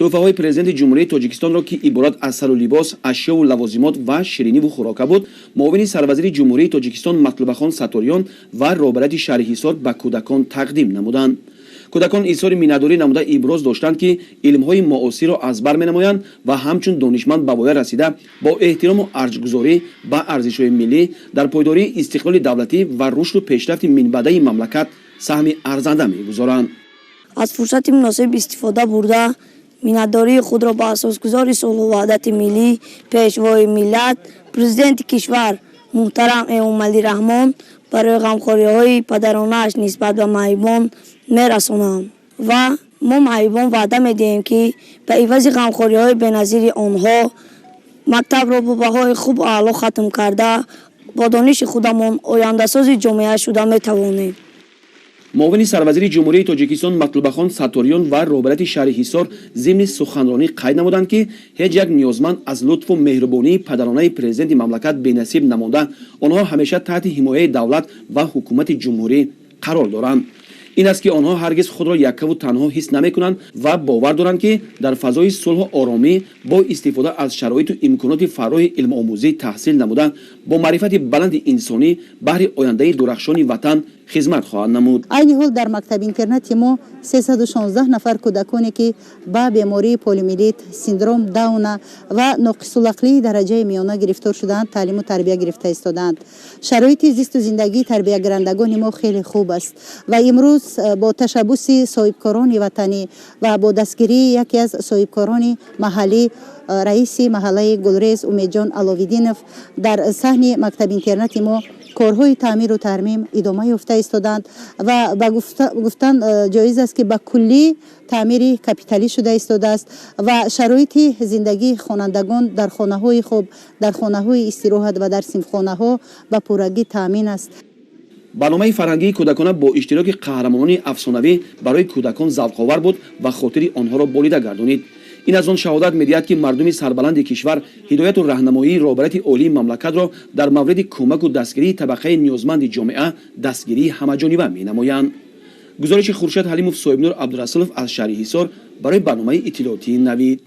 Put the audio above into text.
тухфахои президенти ҷумҳурияи тоҷикистонро ки иборат аз сару либос, ашёву лавозимот ва шириниву хӯрока буд, муовини сарвазири ҷумҳурияи тоҷикистон матлубахон саториён ва роҳбарияти шаҳри Хисор ба кудакон тақдим намуданд. кудакон изҳори миннатдорӣ намуда иброз доштанд ки илмҳои муосирро аз бар менамоянд ва ҳамчун донишманд ба воя расида бо эҳтирому арҷгузорӣ ба арзишҳои миллӣ дар пойдории истиқлоли давлатӣ ва рушду пешрафти минбаъдаи мамлакат саҳми арзанда мегузоранд. аз фурсати муносиб истифода бурда миннатдории худро ба асосгузори сулҳу ваҳдати миллӣ, пешвои миллат, президенти кишвар муҳтарам Эмомали Рахмон барои ғамхориҳои падаронааш нисбат ба маҳибон мерасонам ва мо маҳибон ваъда медиҳем ки ба ивази ғамхориҳои беназири онҳо мактабро бо баҳои хуб аъло хатм карда бо дониши худамон ояндасози ҷомеа шуда метавонем. муовини сарвазири ҷумҳурияи тоҷикистон матлубахон саториён ва роҳбарияти шаҳри Хисор зимни суханронӣ қайд намуданд ки ҳеҷ як ниёзманд аз лутфу меҳрубонии падаронаи президенти мамлакат бенасиб намонда онҳо ҳамеша таҳти ҳимояи давлат ва ҳукумати ҷумҳурӣ қарор доранд. ин аст ки онҳо ҳаргиз худро яккаву танҳо ҳис намекунанд ва бовар доранд ки дар фазои сулҳу оромӣ бо истифода аз шароиту имконоти фарроҳи илмуомӯзӣ таҳсил намуда бо маърифати баланди инсонӣ баҳри ояндаи дурахшони ватан хизмат хоҳанд намуд. айни ҳол дар мактаби интернати мо 316 нафар кудаконе ки ба бемории полимилит, синдром дауна ва ноқисулақлии дараҷаи миёна гирифтор шуданд, таълиму тарбия гирифта истоданд. шароити зисту зиндагии тарбиягирандагони мо хеле хуб аст ва имруз бо ташаббуси соҳибкорони ватанӣ ва бо дастгирии яке аз соҳибкорони маҳаллӣ, раиси маҳаллаи Гулрез Умедҷон Аловиддинов, дар саҳни мактаби интернати мо корҳои таъмиру тармим идома ёфта истоданд ва ба гуфтан ҷоиз аст ки ба куллӣ таъмири капиталӣ шуда истодааст ва шароити зиндагии хонандагон дар хонаҳои хоб, дар хонаҳои истироҳат ва дар синфхонаҳо ба пуррагӣ таъмин аст. барномаи фарҳангии кудакона бо иштироки қаҳрамонони афсонавӣ барои кудакон завқовар буд ва хотири онҳоро болида гардонид. ин аз он шаҳодат медиҳад ки мардуми сарбаланди кишвар ҳидояту раҳнамоии роҳбарияти олии мамлакатро дар мавриди кӯмаку дастгирии табақаи ниёзманди ҷомеа дастгирии ҳамаҷонива менамоянд. гузориши хуршед ҳалимов, соҳибнур Абдурасулов аз шаҳри Хисор барои барномаи иттилоотии Навид.